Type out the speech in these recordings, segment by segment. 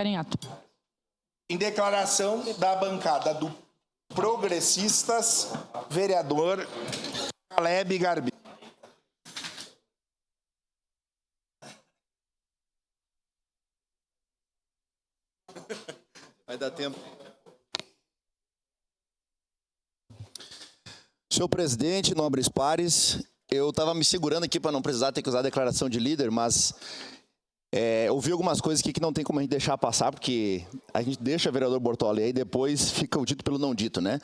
Carinhato. Em declaração da bancada do Progressistas, vereador Caleb Garbi. Vai dar tempo. Senhor presidente, nobres pares, eu estava me segurando aqui para não precisar ter que usar a declaração de líder, mas ouvi algumas coisas aqui que não tem como a gente deixar passar, porque a gente deixa o vereador Bortolli aí, depois fica o dito pelo não dito, né?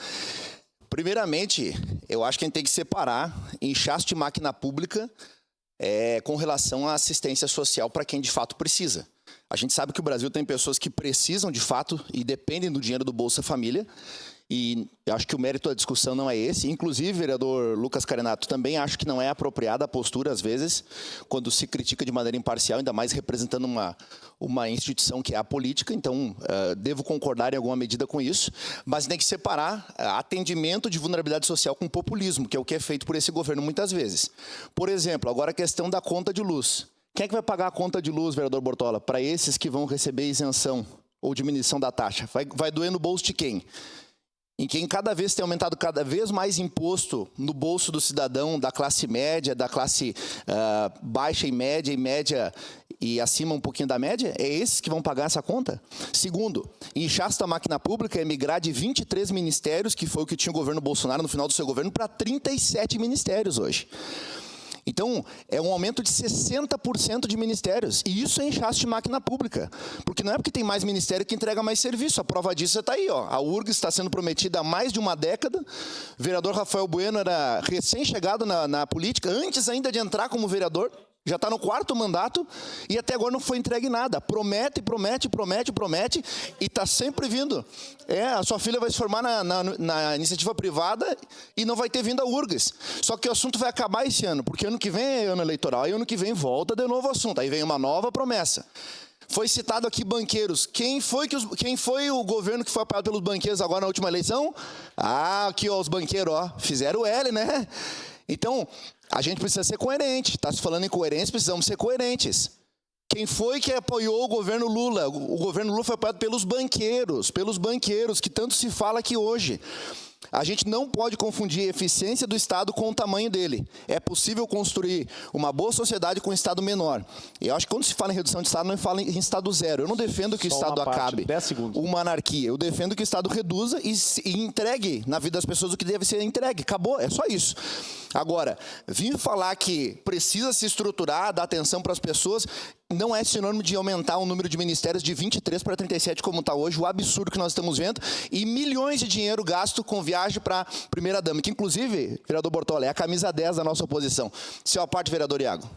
Primeiramente, eu acho que a gente tem que separar inchaço de máquina pública com relação à assistência social para quem de fato precisa. A gente sabe que o Brasil tem pessoas que precisam de fato e dependem do dinheiro do Bolsa Família, e eu acho que o mérito da discussão não é esse. Inclusive, vereador Lucas Carenato, também acho que não é apropriada a postura, às vezes, quando se critica de maneira imparcial, ainda mais representando uma instituição que é a política. Então, devo concordar em alguma medida com isso, mas tem que separar atendimento de vulnerabilidade social com populismo, que é o que é feito por esse governo muitas vezes. Por exemplo, agora a questão da conta de luz. Quem é que vai pagar a conta de luz, vereador Bortola, para esses que vão receber isenção ou diminuição da taxa? Vai doer no bolso de quem? Em quem cada vez tem aumentado cada vez mais imposto no bolso do cidadão da classe média, da classe baixa e média e acima um pouquinho da média, é esses que vão pagar essa conta? Segundo, inchaço da máquina pública é migrar de 23 ministérios, que foi o que tinha o governo Bolsonaro no final do seu governo, para 37 ministérios hoje. Então, é um aumento de 60% de ministérios. E isso é inchaço de máquina pública. Porque não é porque tem mais ministério que entrega mais serviço. A prova disso está aí, ó. A URGS está sendo prometida há mais de uma década. O vereador Rafael Bueno era recém-chegado na política, antes ainda de entrar como vereador. Já está no 4º mandato e até agora não foi entregue nada. Promete e está sempre vindo. A sua filha vai se formar na iniciativa privada e não vai ter vindo a URGS. Só que o assunto vai acabar esse ano, porque ano que vem é ano eleitoral e ano que vem volta de novo o assunto. Aí vem uma nova promessa. Foi citado aqui banqueiros. Quem foi o governo que foi apoiado pelos banqueiros agora na última eleição? Aqui ó, os banqueiros, ó, fizeram o L, né? Então, a gente precisa ser coerente. Está se falando em coerência, precisamos ser coerentes. Quem foi que apoiou o governo Lula? O governo Lula foi apoiado pelos banqueiros, que tanto se fala aqui hoje. A gente não pode confundir a eficiência do Estado com o tamanho dele. É possível construir uma boa sociedade com um Estado menor. Eu acho que quando se fala em redução de Estado, não fala em Estado zero. Eu não defendo que o Estado acabe 10 segundos. uma anarquia. Eu defendo que o Estado reduza e entregue na vida das pessoas o que deve ser entregue. Acabou, é só isso. Agora, vir falar que precisa se estruturar, dar atenção para as pessoas, não é sinônimo de aumentar o número de ministérios de 23 para 37, como está hoje, o absurdo que nós estamos vendo, e milhões de dinheiro gasto com viagem para a primeira-dama, que inclusive, vereador Bortola, é a camisa 10 da nossa oposição. Seu à parte, vereador Iago.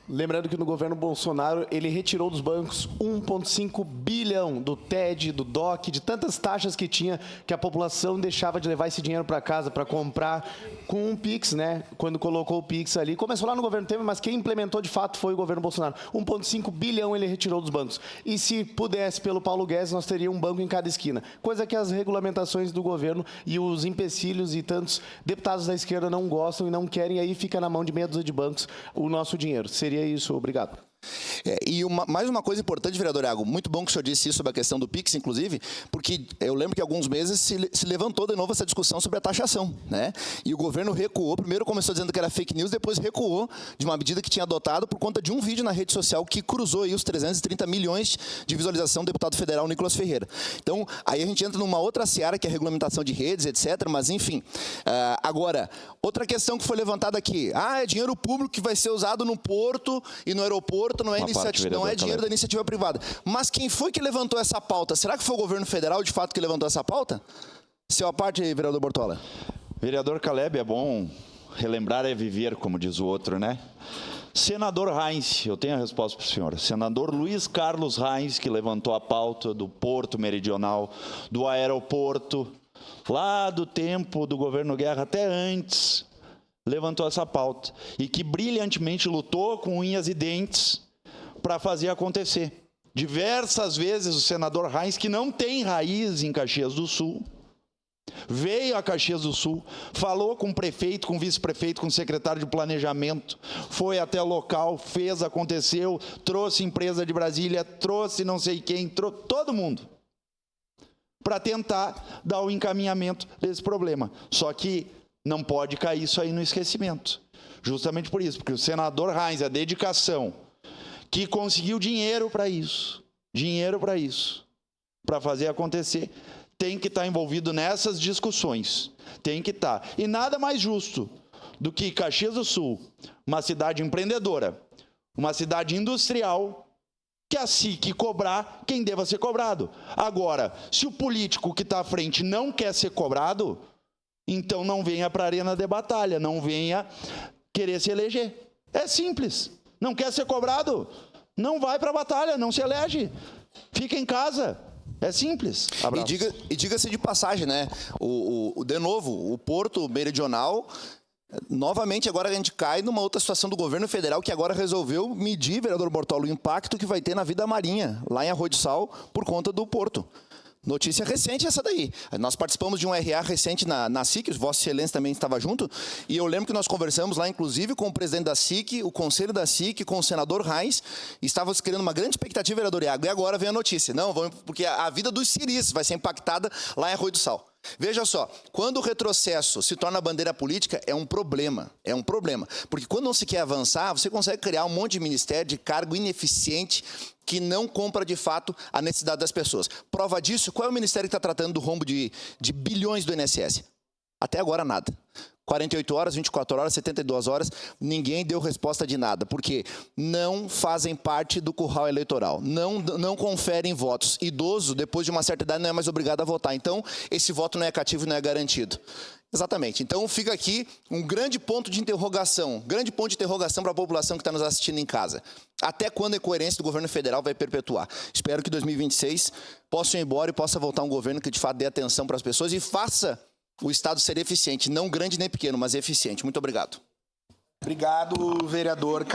Lembrando que no governo Bolsonaro, ele retirou dos bancos 1,5 bilhão do TED, do DOC, de tantas taxas que tinha, que a população deixava de levar esse dinheiro para casa para comprar com um Pix, né? Quando colocou o Pix ali. Começou lá no governo Temer, mas quem implementou de fato foi o governo Bolsonaro. 1,5 bilhão ele retirou dos bancos. E se pudesse, pelo Paulo Guedes, nós teríamos um banco em cada esquina. Coisa que as regulamentações do governo e os empecilhos e tantos deputados da esquerda não gostam e não querem, e aí fica na mão de meia dúzia de bancos o nosso dinheiro. Seria isso, obrigado. Mais uma coisa importante, vereador Iago, muito bom que o senhor disse isso sobre a questão do PIX, inclusive, porque eu lembro que há alguns meses se levantou de novo essa discussão sobre a taxação, né? E o governo recuou, primeiro começou dizendo que era fake news, depois recuou de uma medida que tinha adotado por conta de um vídeo na rede social que cruzou aí os 330 milhões de visualização do deputado federal Nicolas Ferreira. Então, aí a gente entra numa outra seara, que é a regulamentação de redes, etc., mas enfim. Agora, outra questão que foi levantada aqui, é dinheiro público que vai ser usado no porto e no aeroporto, não é dinheiro da iniciativa privada. Mas quem foi que levantou essa pauta? Será que foi o governo federal, de fato, que levantou essa pauta? Seu à parte, vereador Bortola. Vereador Caleb, é bom relembrar é viver, como diz o outro, né? Senador Heinz, eu tenho a resposta para o senhor. Senador Luiz Carlos Heinz, que levantou a pauta do Porto Meridional, do aeroporto, lá do tempo do governo Guerra, até antes, levantou essa pauta. E que brilhantemente lutou com unhas e dentes para fazer acontecer. Diversas vezes o senador Heinz, que não tem raiz em Caxias do Sul, veio a Caxias do Sul, falou com o prefeito, com o vice-prefeito, com o secretário de planejamento, foi até o local, fez, aconteceu, trouxe empresa de Brasília, trouxe não sei quem, todo mundo, para tentar dar o encaminhamento desse problema. Só que não pode cair isso aí no esquecimento. Justamente por isso, porque o senador Heinz, a dedicação, que conseguiu dinheiro para isso, para fazer acontecer, tem que estar envolvido nessas discussões, tem que estar. E nada mais justo do que Caxias do Sul, uma cidade empreendedora, uma cidade industrial, que a SIC cobrar quem deva ser cobrado. Agora, se o político que está à frente não quer ser cobrado, então não venha para a arena de batalha, não venha querer se eleger. É simples. Não quer ser cobrado? Não vai para a batalha, não se elege. Fica em casa. É simples. Abraço. E diga-se de passagem, né? De novo, o Porto Meridional, novamente agora a gente cai numa outra situação do governo federal que agora resolveu medir, vereador Bortolo, o impacto que vai ter na vida marinha, lá em Arroio do Sal, por conta do Porto. Notícia recente essa daí. Nós participamos de um RA recente na SIC, Vossa Excelência também estava junto, e eu lembro que nós conversamos lá, inclusive, com o presidente da SIC, o conselho da SIC, com o senador Heinz, e estávamos criando uma grande expectativa, vereador Iago, e agora vem a notícia. Não, vamos, porque a vida dos ciris vai ser impactada lá em Arroio do Sal. Veja só, quando o retrocesso se torna bandeira política, é um problema, porque quando não se quer avançar, você consegue criar um monte de ministério, de cargo ineficiente, que não compra de fato a necessidade das pessoas. Prova disso, qual é o ministério que está tratando do rombo de bilhões do INSS? Até agora nada. 48 horas, 24 horas, 72 horas, ninguém deu resposta de nada, porque não fazem parte do curral eleitoral, não conferem votos. Idoso, depois de uma certa idade, não é mais obrigado a votar. Então, esse voto não é cativo e não é garantido. Exatamente. Então, fica aqui um grande ponto de interrogação para a população que está nos assistindo em casa. Até quando a incoerência do governo federal vai perpetuar? Espero que 2026 possa ir embora e possa voltar um governo que, de fato, dê atenção para as pessoas e faça o Estado ser eficiente, não grande nem pequeno, mas eficiente. Muito obrigado. Obrigado, vereador.